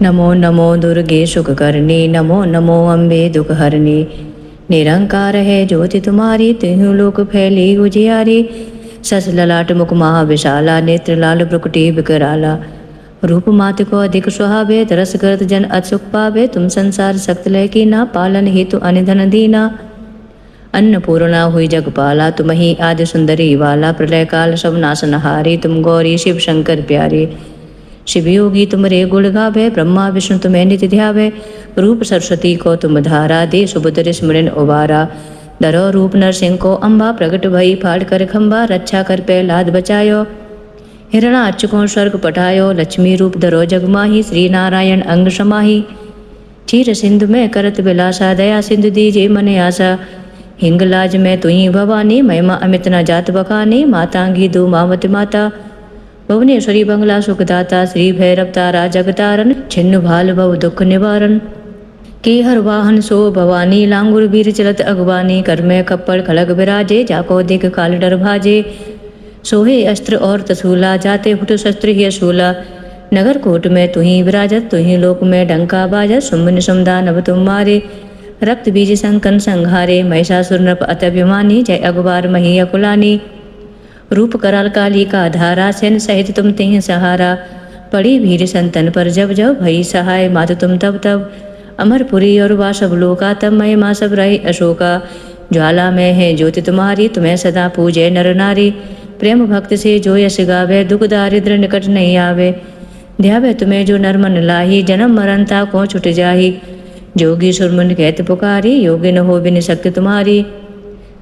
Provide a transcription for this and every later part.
नमो नमो दुर्गे सुखकर्णी, नमो नमो अम्बे दुखहरणी। निरंकार है ज्योति तुम्हारी, तिहु लोक फैली उजियारी। सस ललाट मुख महाविशाला, नेत्र लाल ब्रुकुटी विकराला। रूप मात को अधिक सुहावे, तरस करत जन अचुक पावे। तुम संसार सक्त लय की ना, पालन हेतु अनिधन दीना। अन्नपूर्णा हुई जगपाला, तुम ही आदि सुंदरी वाला। प्रलय काल सब नाशनहारी, तुम गौरी शिव शंकर प्यारे। शिव योगी तुम रे गुण गावे, ब्रह्मा विष्णु तुम्हें नित्य ध्यावे। रूप सरस्वती को तुम धारा, दे सुभद्र स्मरण उबारा। धरो रूप नरसिंह को अम्बा, प्रगट भई फाड़ कर खम्बा। रक्षा कर प्रहलाद बचायो, हिरणाक्ष को स्वर्ग पठायो। लक्ष्मी रूप धरो जग माही, श्री नारायण अंग समाही। क्षीर सिंधु में करत बिलासा, दया सिंधु दीजे मन आशा। हिंगलाज में तुही भवानी, महिमा अमित न जात बखानी। मातांगी दो मावत माता, भुवनेश्वरी बंगला सुखदाता। श्री भैरव तारा जगतारण, छिन्न भाल भव दुख निवारण। के हर वाहन सो भवानी, लांगुर वीर चलत अगवानी। कर में कप्पड़ खड़ग विराजे, जाको दिख काल डर भाजे। सोहे अस्त्र और तसूला, जाते हुट शस्त्र ही शूला। नगर कोट में तुही विराजत, तुही लोक में डंका बाजत। सुमन समुदा नभ तुम मारे, रक्त बीज संकन संहारे। महिषासुर नृप अत्यभिमानी, जय अगवार मही अकुलानी। रूप कराल काली का धारा, सैन सहित तुम तिह सहारा। पड़ी भीड़ संतन पर जब जब, भई सहाय मात तुम तब तब। अमरपुरी और वासव लोका, तब महिमा सब रही अशोका। ज्वाला में है ज्योति तुम्हारी, तुम्हें सदा पूजे नर नारी। प्रेम भक्त से जो यश गावे, दुख दारिद्र निकट नहीं आवे। ध्यावे तुम्हें जो नर मन लाही, जन्म मरण ता को छुट जाही। जोगी सुरमुन कहत पुकारी, योगी न हो बिन शक्ति तुम्हारी।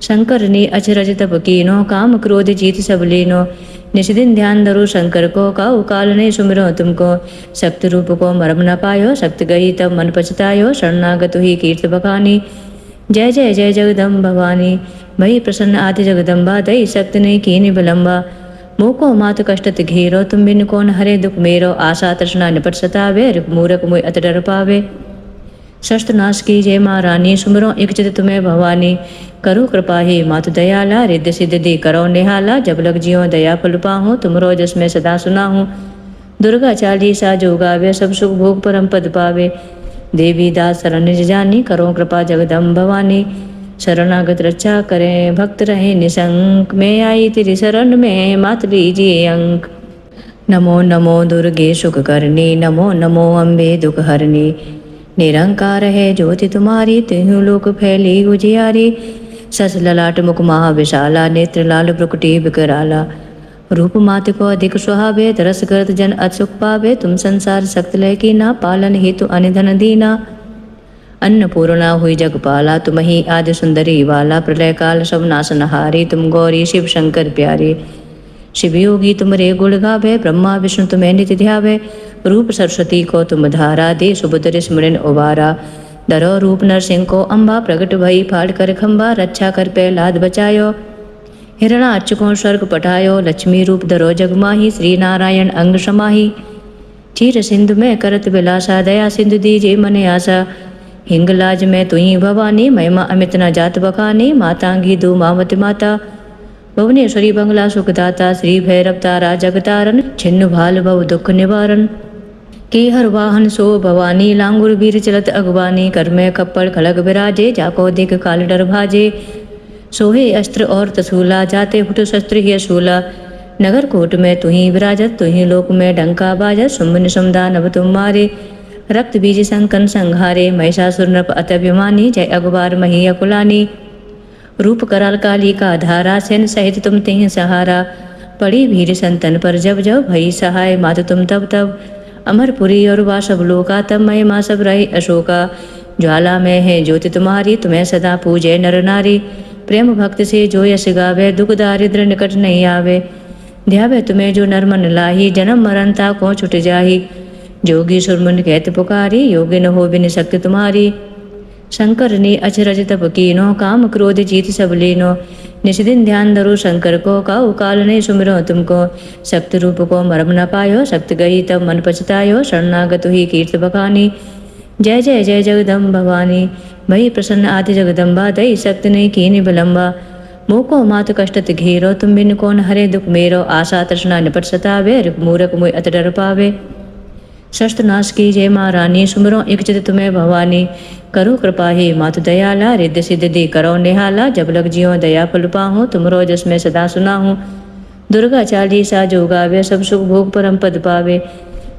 शंकर ने अचरज तप कीनो, काम क्रोध जीत सब लीनो। निश दिन ध्यान धरो शंकर को, काऊ काल ने सुमिरो तुमको। शक्त रूप को मरम न पायो, शक्त गई तब मन पछतायो। शरणागत ही कीर्त बखानी, जय जय जय जगदम्ब भवानी। भई प्रसन्न आदि जगदम्बा, दई शक्त ने कीन विलम्बा। मोको मात कष्टत घेरो, तुम बिन कौन हरे दुख मेरो। आशा तृष्णा निपट सतावे, रिप मूरख मोय अत डर पावे। शस्त्र नाश की जय महारानी, सुमरो इच्छित तुम्हें भवानी। करो कृपा ही मातु दयाला, रिद्ध सिद्ध दे करो निहाला। जब लग जियो दया फल पाहूँ, तुमरो जस में सदा सुना हूँ। दुर्गा चालीसा जो गावे, सब सुख भोग परम पद पावे। देवी दास शरण निज जानी, करो कृपा जगदम्ब भवानी। शरणागत रक्षा करें, भक्त रहे निशंक। मैं आई तेरी शरण में, मात लीजिए अंक। नमो नमो दुर्गे सुखकर्णी, नमो नमो अम्बे दुखहरणी। निरंकार है ज्योति तुम्हारी, तिहु लोक फैली उजियारी। सस ललाट मुख महाविशाला, नेत्र लाल ब्रुकुटी विकराला। रूप मात को अधिक सुहावे, तरस करत जन अचुक पावे। तुम संसार सक्त लय की ना, पालन हेतु अनिधन दीना। अन्नपूर्णा हुई जगपाला, तुम ही आदि सुंदरी वाला। प्रलय काल सब नाशनहारी, तुम गौरी शिव शंकर प्यारे। शिव योगी तुम रे गुण गावे, ब्रह्मा विष्णु तुम्हें नित्य ध्यावे। रूप सरस्वती को तुम धारा, दे सुभद्र स्मरण उबारा। धरो रूप नरसिंह को अम्बा, प्रगट भई फाड़ कर खम्बा। रक्षा कर प्रहलाद बचायो, हिरणाक्ष को स्वर्ग पठायो। लक्ष्मी रूप धरो जग माही, श्री नारायण अंग समाही। क्षीर सिंधु में करत बिलासा, दया सिंधु दीजे मन आशा। हिंगलाज में तुही भवानी, महिमा अमित न जात बखानी। मातांगी दो मावत माता, भुवनेश्वरी बंगला सुखदाता। श्री भैरव तारा जगतारण, छिन्न भाल भव दुख निवारण। के हर वाहन सो भवानी, लांगुर वीर चलत अगवानी। कर में कप्पड़ खड़ग विराजे, जाको दिख काल डर भाजे। सोहे अस्त्र और तसूला, जाते हुट शस्त्र ही शूला। नगर कोट में तुही विराजत, तुही लोक में डंका बाजत। सुमन समुदा नभ तुम मारे, रक्त बीज संकन संहारे। महिषासुर नृप अत्यभिमानी, जय अगवार मही अकुलानी। रूप कराल काली का धारा, सैन सहित तुम तिह सहारा। पड़ी भीड़ संतन पर जब जब, भई सहाय मात तुम तब तब। अमरपुरी और वासव लोका, तब महिमा सब रही अशोका। ज्वाला में है ज्योति तुम्हारी, तुम्हें सदा पूजे नर नारी। प्रेम भक्त से जो यश गावे, दुख दारिद्र निकट नहीं आवे। ध्यावे तुम्हें जो नर मन लाही, जन्म मरण ता को छुट जाही। जोगी सुरमुन कहत पुकारी, योगी न हो बिन शक्ति तुम्हारी। शंकर ने अचरज तप कीनो, काम क्रोध जीत सब लीनो। निश दिन ध्यान धरो शंकर को, काऊ काल ने सुमिरो तुमको। शक्त रूप को मरम न पायो, शक्त गई तब मन पछतायो। शरणागत ही कीर्त बखानी, जय जय जय जगदम्ब भवानी। भई प्रसन्न आदि जगदम्बा, दई शक्त ने कीन विलम्बा। मोको मात कष्टत घेरो, तुम बिन कौन हरे दुख मेरो। आशा तृष्णा निपट सतावे, रिप मूरख मोय अत डर पावे। शस्त्रनाश की जय माँ रानी, सुमरो एक चित तुम्हें भवानी। करो कृपा हे मातु दयाला, रिद्ध सिद्ध दे करो निहाला। जब लग जियो दया फल पाहूँ, तुमरो जस में सदा सुना हूँ। दुर्गा चालीसा जो गावे, सब सुख भोग परम पद पावे।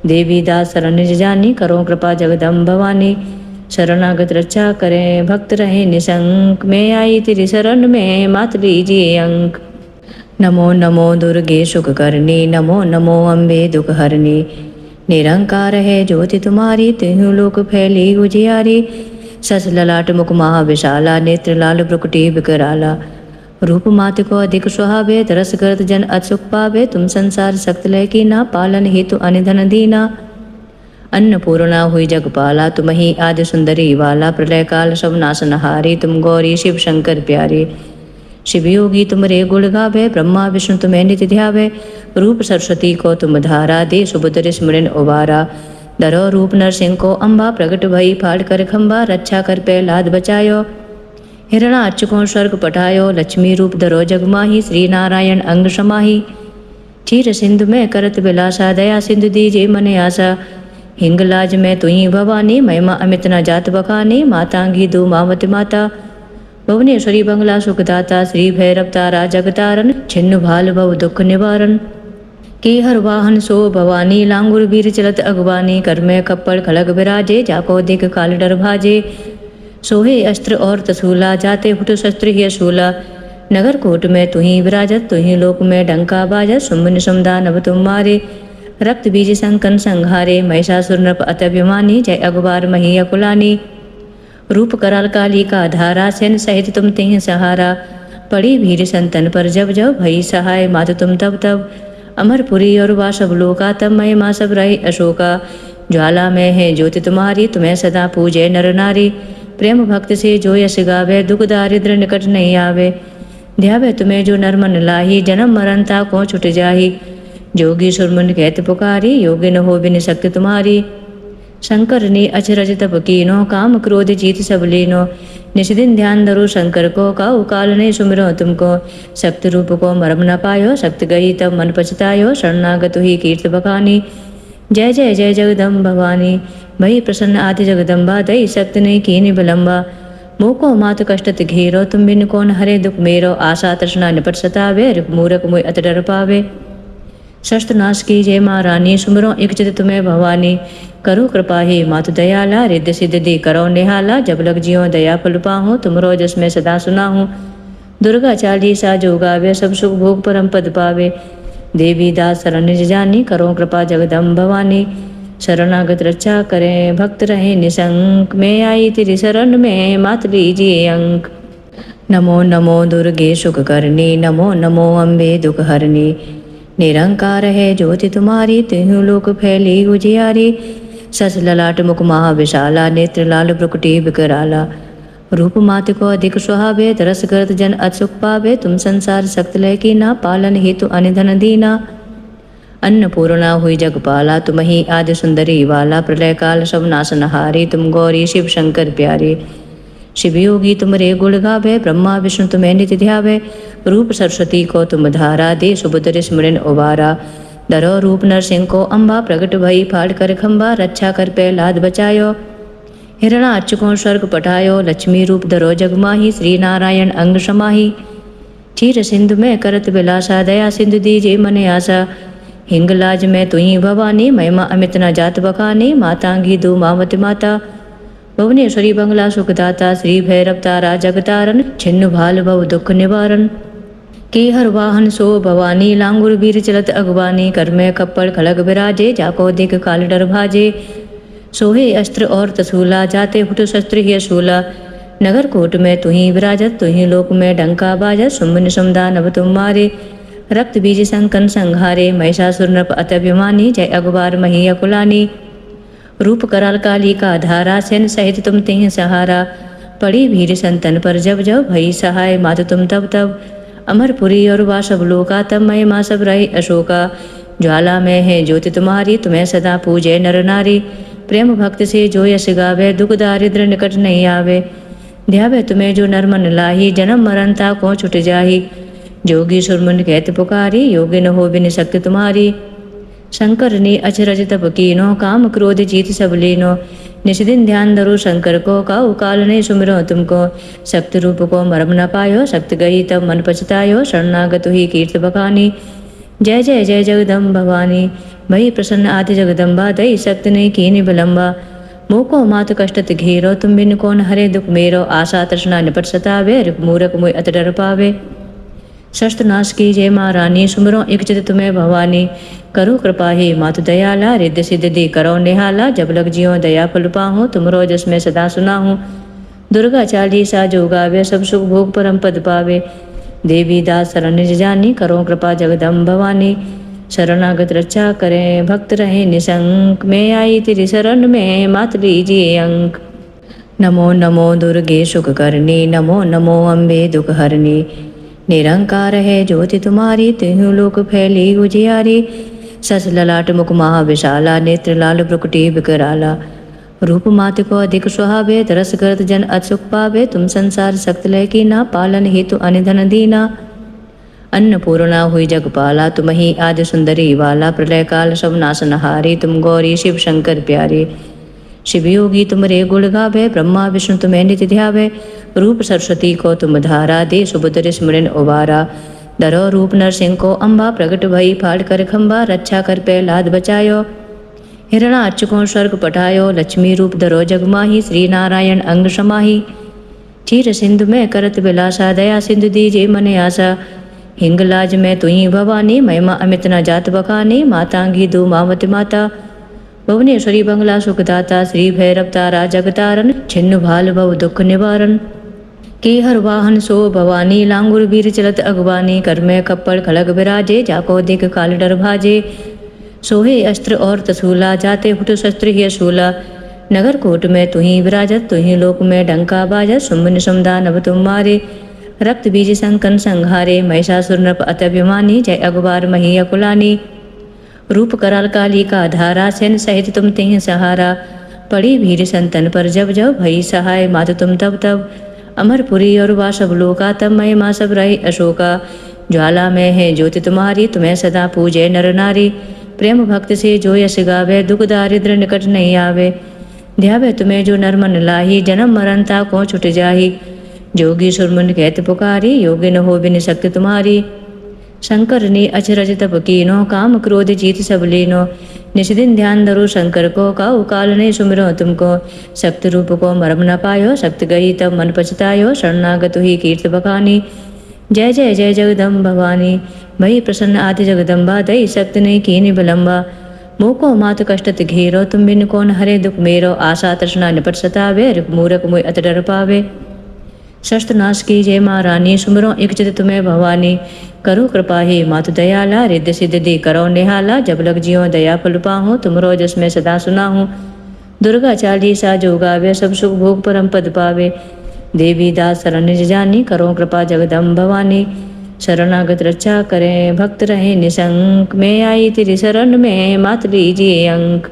देवी दास शरण निज जानी, करो कृपा जगदम्ब भवानी। शरणागत रक्षा करें, भक्त रहे निशंक। मैं आई तेरी शरण में, मात लीजिए अंक। नमो नमो दुर्गे सुख करनी, नमो नमो अम्बे दुख हरनी। निरंकार है ज्योति तुम्हारी, तिहु लोक फैली उजियारी। सस ललाट मुख महाविशाला, नेत्र लाल ब्रुकुटी विकराला। रूप मात को अधिक सुहावे, तरस करत जन अचुक पावे। तुम संसार सख्त लय की ना, पालन हेतु अनिधन दीना। अन्नपूर्णा हुई जगपाला, तुम ही आदि सुंदरी वाला। प्रलय काल सब नाशनहारी, तुम गौरी शिव शंकर प्यारे। शिव योगी तुमरे गुण गावे, ब्रह्मा विष्णु तुम्हें नित्य ध्यावे। रूप सरस्वती को तुम धारा, दे सुभद्र स्मरण उबारा। धरो रूप नरसिंह को अम्बा, प्रगट भई फाड़ कर खम्बा। रक्षा कर प्रहलाद बचायो, हिरणाक्ष को स्वर्ग पठायो। लक्ष्मी रूप धरो जग माही, श्री नारायण अंग समाही। क्षीर सिंधु में करत बिलासा, दया सिंधु दीजे मन आशा। हिंगलाज में तुही भवानी, महिमा अमित न जात बखानी। मातांगी दो मावत माता, भुवनेश्वरी बंगला सुखदाता। श्री भैरव तारा जगतारण, छिन्न भाल भव दुख निवारण। के हर वाहन सो भवानी, लांगुर वीर चलत अगवानी। कर में कप्पड़ खलग विराजे, जाको दिख काल डर भाजे। सोहे अस्त्र और तसूला, जाते हुट शस्त्र ही असूला। नगर कोट में तुही विराजत, तुही लोक में डंका बाजत। शुंभ निशुंभ दानव तुम मारे, रक्त बीज संकन संहारे। महिषासुर नृप अत्यभिमानी, जय अगवार मही अकुलानी। रूप कराल काली का धारा, सैन सहित तुम तिह सहारा। पड़ी भीड़ संतन पर जब जब, भई सहाय मात तुम तब तब। अमरपुरी और वासव लोका, तब महिमा सब रही अशोका। ज्वाला में है ज्योति तुम्हारी, तुम्हें सदा पूजे नर नारी। प्रेम भक्त से जो यश गावे, दुख दारिद्र निकट नहीं आवे। ध्यावे तुम्हें जो नर मन लाही, जन्म मरणता को छुट जाही। जोगी सुरमुन कहत पुकारी, योगी न हो बिन शक्ति तुम्हारी। शंकर ने अचरज तप कीनो, काम क्रोध जीत सब लीनो। निष्दिन ध्यान धरो शंकर को, काऊ काल ने सुमिरो तुमको। शक्ति रूप को मरम न पायो, शक्ति गई तब मन पछतायो। शरणागत ही कीर्त बखानी, जय जय जय जगदम्ब भवानी। भई प्रसन्न आदि जगदम्बा, दई शक्ति ने कीनी विलम्बा। मोको मात कष्टत घेरो, तुम बिन कौन हरे दुख मेरो। आशा तृष्णा निपट सतावे, रिप मूरख मुय अत डर पावे। शस्त्रनाश की जय माँ रानी, सुमरो एक चित तुम्हें भवानी। करो कृपा हे मातु दयाला, रिद्ध सिद्ध दे करो निहाला। जब लग जियो दया फल पाहूँ, तुमरो जस में सदा सुना हूँ। दुर्गा चालीसा जो गावे, सब सुख भोग परम पद पावे। देवी दास शरण निज जानी, करो कृपा जगदम्ब भवानी। शरणागत रक्षा करें, भक्त रहे निशंक। मैं आई तेरी शरण में, मात लीजिए अंक। नमो नमो दुर्गे सुख करनी, नमो नमो अम्बे दुख हरनी। निरंकार है ज्योति तुम्हारी, तिहु लोक फैली उजियारी। सस ललाट मुख महाविशाला, नेत्र लाल ब्रुकुटी विकराला। रूप मात को अधिक सुहावे, तरस करत जन अचुक पावे। तुम संसार सख्त लय की ना, पालन हेतु अनिधन दीना। अन्नपूर्णा हुई जगपाला, तुम ही आदि सुंदरी वाला। प्रलय काल सब नाशनहारी, तुम गौरी शिव शंकर प्यारे। शिव योगी तुमरे गुण गावे, ब्रह्मा विष्णु तुम्हें नित्य ध्यावे। रूप सरस्वती को तुम धारा, दे सुभद्र स्मरण उबारा। धरो रूप नरसिंह को अम्बा, प्रगट भई फाड़ कर खम्बा। रक्षा कर प्रहलाद बचायो, हिरणाक्ष को स्वर्ग पठायो। लक्ष्मी रूप धरो जग माही, श्री नारायण अंग समाही। क्षीर सिंधु में करत बिलासा, दया सिंधु दीजे मन आशा। हिंगलाज में तुही भवानी, महिमा अमित न जात बखानी। मातांगी दो मावत माता, भुवनेश्वरी बंगला सुखदाता। श्री भैरव तारा जगतारण, छिन्न भाल भव दुख निवारण। के हर वाहन सो भवानी, लांगुर वीर चलत अगवानी। कर में कप्पड़ खलग विराजे, जाको दिख काल डर भाजे। सोहे अस्त्र और तसूला, जाते हुट शस्त्र ही असूला। नगर कोट में तुही विराजत, तुही लोक में डंका बाजत। शुंभ निशुंभ दानव तुम मारे, रक्त बीज संकन संहारे। महिषासुर नृप अत्यभिमानी, जय अगवार मही अकुलानी। रूप कराल काली का धारा, सैन सहित तुम तिह सहारा। पड़ी भीड़ संतन पर जब जब, भई सहाय मात तुम तब तब। अमरपुरी और वासव लोका, तब महिमा सब रही अशोका। ज्वाला में है ज्योति तुम्हारी, तुम्हें सदा पूजे नर नारी। प्रेम भक्त से जो यश गावे, दुख दारिद्र निकट नहीं आवे। ध्यावे तुम्हें जो नर मन लाही, जन्म मरणता को छुट जाही। जोगी सुरमुन कहत पुकारी, योगी न हो बिन शक्ति तुम्हारी। शंकर ने अचरज तप कीनो, काम क्रोध जीत सब लीनो। निश दिन ध्यान धरो शंकर को, काऊ काल ने सुमिरो तुमको। सक्त रूप को मरम न पायो, सक्त गई तब मन पछतायो। शरणागत ही कीर्त बखानी, जय जय जय जगदम्ब भवानी। भई प्रसन्न आदि जगदम्बा, दई सक्त ने कीनि विलंबा। मोको मात कष्टत घेरो, तुम बिन कौन हरे दुख मेरो। आशा तृष्णा निपट सतावे, रिप मूरख मुय अत डर पावे। शस्त्र नाश की जय महारानी, सुमरो एक चित तुम्हें भवानी। करो कृपा ही मातु दयाला, रिद्धि सिद्धि दी करो निहाला। जब लग जियो दया फल पाहूँ, तुमरो जस में सदा सुना हूँ। दुर्गा चालीसा जो गावे, सब सुख भोग परम पद पावे। देवी दास शरण निज जानी, करो कृपा जगदम्ब भवानी। शरणागत रक्षा करें, भक्त रहे निशंक। मैं आई तेरी शरण में, मात लीजिए अंक। नमो नमो दुर्गे सुख करनी, नमो नमो अम्बे दुख हरनी। निरंकार है ज्योति तुम्हारी, तिहु लोक फैली उजियारी। सस ललाट मुख महाविशाला, नेत्र लाल भ्रुकुटी विकराला। रूप मात को अधिक सुहावे, तरस करत जन अचुक पावे। तुम संसार सक्त लय की ना, पालन हेतु अनिधन दीना। अन्नपूर्णा हुई जगपाला, तुम ही आदि सुंदरी वाला। प्रलय काल सब नाशनहारी, तुम गौरी शिव शंकर प्यारे। शिव योगी तुमरे गुण गावे, ब्रह्मा विष्णु तुम्हें नित्य ध्यावे। रूप सरस्वती को तुम धारा, दे सुभद्र स्मरण उबारा। धरो रूप नरसिंह को अम्बा, प्रगट भई फाड़ कर खम्बा। रक्षा कर प्रहलाद बचायो, हिरणाक्ष को स्वर्ग पठायो। लक्ष्मी रूप धरो जगमाही, श्री नारायण अंग समाही। क्षीर सिंधु में करत बिलासा, दया सिंधु दीजे मन आशा। हिंगलाज में तुही भवानी, महिमा अमित न जात बखानी। मातांगी दो मावती माता, भुवनेश्वरी बंगला सुखदाता। श्री भैरव तारा जगतारण, छिन्न भाल भव दुख निवारण। के हर वाहन सो भवानी, लांगुर वीर चलत अगवानी। कर में कप्पड़ खड़ग विराजे, जाको दिख काल डर भाजे। सोहे अस्त्र और तसूला, जाते हुट शस्त्र ही शूला। नगर कोट में तुही विराजत, तुही लोक में डंका बाजत। शुंभ निशुंभ दानव तुम मारे, रक्त बीज संकन संहारे। महिषासुर नृप अत्यभिमानी, जय अगवार मही अकुलानी। रूप कराल काली का धारा, सैन सहित तुम तिह सहारा। पड़ी भीड़ संतन पर जब जब, भई सहाय मात तुम तब तब। अमरपुरी और वासव लोका, तब महिमा सब रही अशोका। ज्वाला में है ज्योति तुम्हारी, तुम्हें सदा पूजे नर नारी। प्रेम भक्त से जो यश गावे, दुख दारिद्र निकट नहीं आवे। ध्यावे तुम्हें जो नर मन लाही, जन्म मरणता को छुट जाही। जोगी सुरमुन कहत पुकारी, योगी न हो बिन शक्ति तुम्हारी। शंकर ने अचरज तप कीनो, काम क्रोध जीत सब लीनो। निश दिन ध्यान धरो शंकर को, काऊ काल ने सुमिरो तुमको। सक्त रूप को मरम न पायो, सक्त गई तब मन पछतायो। शरणागत ही कीर्त बखानी, जय जय जय जगदम्ब भवानी। भई प्रसन्न आदि जगदम्बा, दई सक्त ने कीनि विलंबा। मोको मात कष्टत घेरो, तुम बिन कौन हरे दुख मेरो। आशा तृष्णा निपट सतावे, रिप मूरख मुय अत डर पावे। शस्त्र नाश की जय महारानी, सुमरो एक चित तुम्हें भवानी। करो कृपा ही मातु दयाला, रिद्धि सिद्धि दी करो निहाला। जब लग जियो दया फल पाहूँ, तुमरो जस में सदा सुना हूँ। दुर्गा चालीसा जो गावे, सब सुख भोग परम पद पावे। देवी दास शरण निज जानी, करो कृपा जगदम्ब भवानी। शरणागत रक्षा करें, भक्त रहे निशंक। मैं आई तेरी शरण में, मात लीजिए अंक।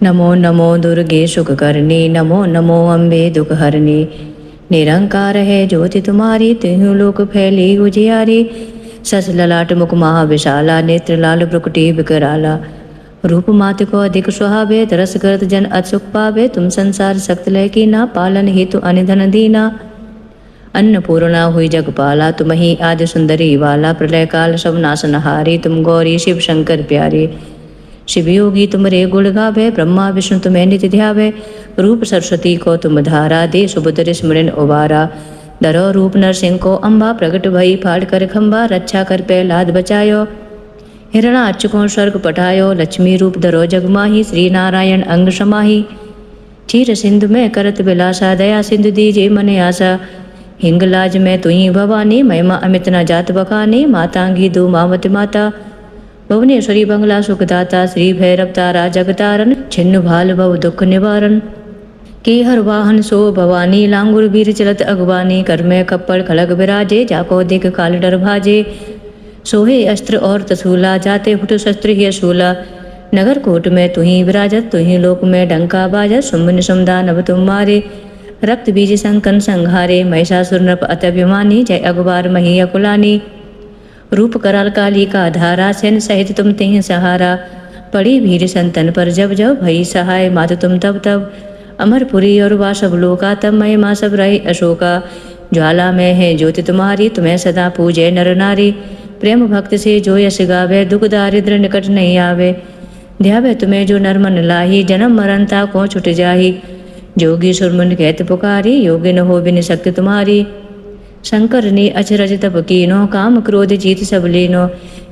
नमो नमो दुर्गे सुख करनी, नमो नमो अम्बे दुख हरनी। निरंकार है ज्योति तुम्हारी, तिहु लोक फैली उजियारी। सस ललाट मुख महाविशाला, नेत्र लाल भ्रुकुटी विकराला। रूप मात को अधिक सुहावे, तरस करत जन अचुक पावे। तुम संसार सक्त लय की ना, पालन हेतु अनिधन दीना। अन्नपूर्णा हुई जगपाला, तुम ही आदि सुंदरी वाला। प्रलय काल सब नाशनहारी, तुम गौरी शिव शंकर प्यारे। शिव योगी तुमरे गुण गावे, ब्रह्मा विष्णु तुम्हें नित्य ध्यावे। रूप सरस्वती को तुम धारा, दे सुभद्र स्मरण उबारा। धरो रूप नरसिंह को अम्बा, प्रगट भई फाड़ कर खम्बा। रक्षा कर प्रहलाद बचायो, हिरणाक्ष को स्वर्ग पठायो। लक्ष्मी रूप धरो जगमाही, श्री नारायण अंग समाही। क्षीर सिंधु में करत बिलासा, दया सिंधु दीजे मन आशा। हिंगलाज में तुही भवानी, महिमा अमित न जात बखानी। मातांगी दो मावती माता, भुवनेश्वरी बंगला सुखदाता। श्री भैरव तारा जगतारण, छिन्न भाल भव दुख निवारण। के हर वाहन सो भवानी, लांगुर वीर चलत अगवानी। कर में कप्पड़ खड़ग विराजे, जाको दिख काल डर भाजे। सोहे अस्त्र और तसूला, जाते हुट शस्त्र ही शूला। नगर कोट में तुही विराजत, तुही लोक में डंका बाजत। शुंभ निशुंभ दानव तुम मारे, रक्त बीज संकन संहारे। महिषासुर नृप अत्यभिमानी, जय अगवार मही अकुलानी। रूप कराल काली का धारा, सैन सहित तुम तिह सहारा। पड़ी भीड़ संतन पर जब जब भई सहाय मातु तुम तब तब। अमरपुरी और वासव लोका तब महिमा सब रही अशोका। ज्वाला में है ज्योति तुम्हारी तुम्हें सदा पूजे नर नारी। प्रेम भक्त से जो यश गावे दुख दारिद्र निकट नहीं आवे। ध्यावे तुम्हें जो नर मन लाही जन्म मरण ताको छुट जाही। जोगी सुरमुन कहत पुकारी योगी न हो बिन शक्ति तुम्हारी। शंकर ने अचरज तप कीनो काम क्रोध जीत सब लीनो।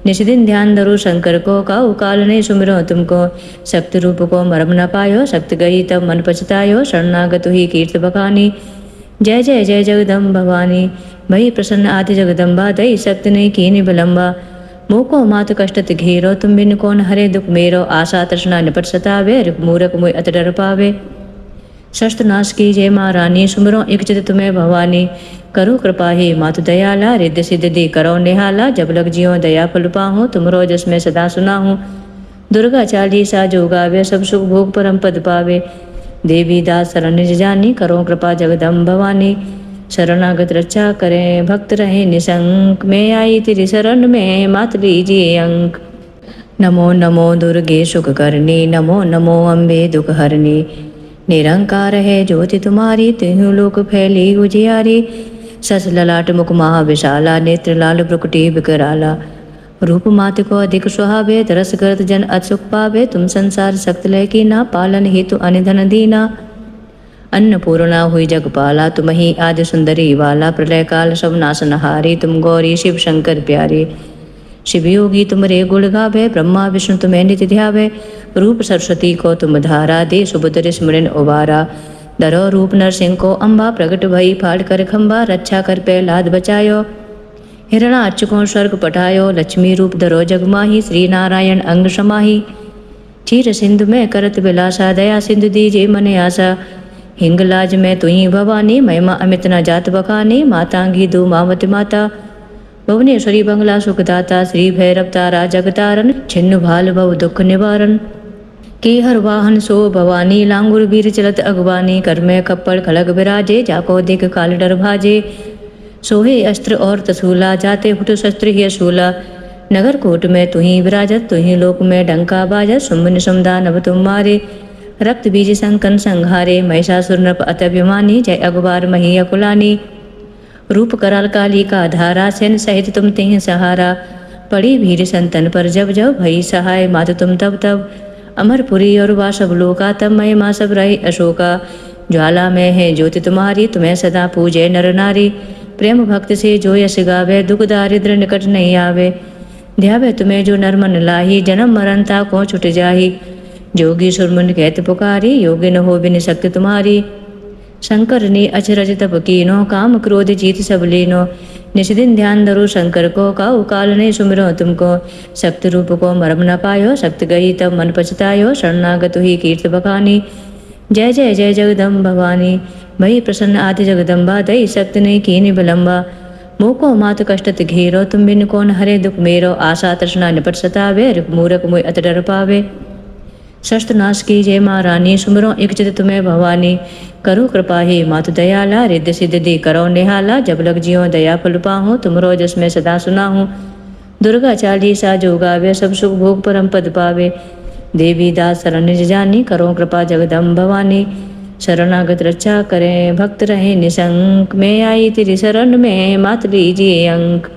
निश दिन ध्यान धरो शंकर को काऊ काल ने सुमिरो तुमको। शक्ति रूप को मरम न पायो शक्ति गई तब मन पछतायो। शरणागत ही कीर्त बखानी जय जय जय जगदम्ब भवानी। भई प्रसन्न आदि जगदम्बा दई शक्ति नहीं कीनी विलम्बा। मोको मात कष्टत घेरो तुम बिन कौन हरे दुख मेरो। आशा तृष्णा निपट सतावे रिप मूरख मुय अत डर पावे। शस्त्र नाश की जय महारानी सुमरो एक चित तुम्हें भवानी। करो कृपा ही मातु दयाला रिद्ध सिद्ध दी करो निहाला। जब लग जियो दया फल पाहूँ तुमरो जस में सदा सुना हूँ। दुर्गा चालीसा जो गावे सब सुख भोग परम पद पावे। देवी दास शरण निज जानी करो कृपा जगदम्ब भवानी। शरणागत रक्षा करें भक्त रहे निशंक। मैं आई तेरी शरण में मात लीजिए अंक। नमो नमो दुर्गे सुख करनी नमो नमो अम्बे दुख हरनी। निरंकार है ज्योति तुम्हारी तिहु लोक फैली उजियारी। सस ललाट मुख महाविशाला नेत्र लाल ब्रुकुटी विकराला। रूप मात को अधिक सुहावे तरस करत जन अचुक पावे। तुम संसार सक्त लय की ना पालन हेतु अनिधन दीना। अन्नपूर्णा हुई जगपाला तुम ही आदि सुंदरी वाला। प्रलय काल सब नाशनहारी तुम गौरी शिव शंकर प्यारे। शिव योगी तुम रे गुण गावे ब्रह्मा विष्णु तुम्हें नित्य ध्यावे। रूप सरस्वती को तुम धारा दे सुभद्र स्मरण उबारा। धरो रूप नरसिंह को अम्बा प्रगट भई फाड़ कर खम्बा। रक्षा कर प्रहलाद बचायो हिरणाक्ष को स्वर्ग पठायो। लक्ष्मी रूप धरो जगमाही श्री नारायण अंग समाही। क्षीर सिंधु में करत विलासा दया सिंधु दीजे मने आशा। हिंगलाज में तुही भवानी महिमा अमित न जात बखानी। मातांगी दो मावत माता भुवनेश्वरी बंगला सुखदाता। श्री भैरव तारा जगतारण छिन्न भाल भव दुख निवारण। के हर वाहन सो भवानी लांगुर वीर चलत अगवानी। कर में कप्पड़ खड़ग विराजे जाको दिख काल डर भाजे। सोहे अस्त्र और तसूला जाते हुट शस्त्र ही असूला। नगर कोट में तुही विराजत तुही लोक में डंका बाजत। सुम्बन समुदा नभ तुम मारे रक्त बीज संकन संहारे। महिषासुर नृप अत्यभिमानी जय अगवार मही अकुलानी। रूप कराल काली का धारा सैन सहित तुम तिह सहारा। पड़ी भीड़ संतन पर जब जब भई सहाय मातु तुम तब तब। अमरपुरी और वासव लोका तब महिमा सब रही अशोका। ज्वाला में है ज्योति तुम्हारी तुम्हें सदा पूजे नर नारी। प्रेम भक्त से जो यश गावे दुख दारिद्र निकट नहीं आवे। ध्यावे तुम्हें जो नर मन लाही जन्म मरण ताको छुट जाही। जोगी सुरमुन कहत पुकारी योगी न हो बिन शक्ति तुम्हारी। शंकर ने अचरज तप कीनो काम क्रोध जीत सब लीनो। निश दिन ध्यान धरो शंकर को काऊ काल ने सुमिरो तुमको। शक्ति रूप को मरम न पायो शक्ति गई तब मन पछतायो। शरणागत ही कीर्त बखानी जय जय जय जगदम्ब भवानी। भई प्रसन्न आदि जगदम्बा दई शक्ति नहीं कीनी विलम्बा। मोको मात कष्टत घेरो तुम बिन कौन हरे दुख मेरो। आशा तृष्णा निपट सतावे रिप मूरख मुय अत डर पावे। शस्त्र नाश की जय महारानी सुमरो एक चित तुम्हें भवानी। करो कृपा ही मातु दयाला रिद्ध सिद्ध दी करो निहाला। जब लग जियो दया फल पाहूँ तुमरो जस में सदा सुना हूँ। दुर्गा चालीसा जो गावे सब सुख भोग परम पद पावे। देवी दास शरण निज जानी करो कृपा जगदम्ब भवानी। शरणागत रक्षा करें भक्त रहे निशंक। मैं आई तेरी शरण में मात लीजिए अंक।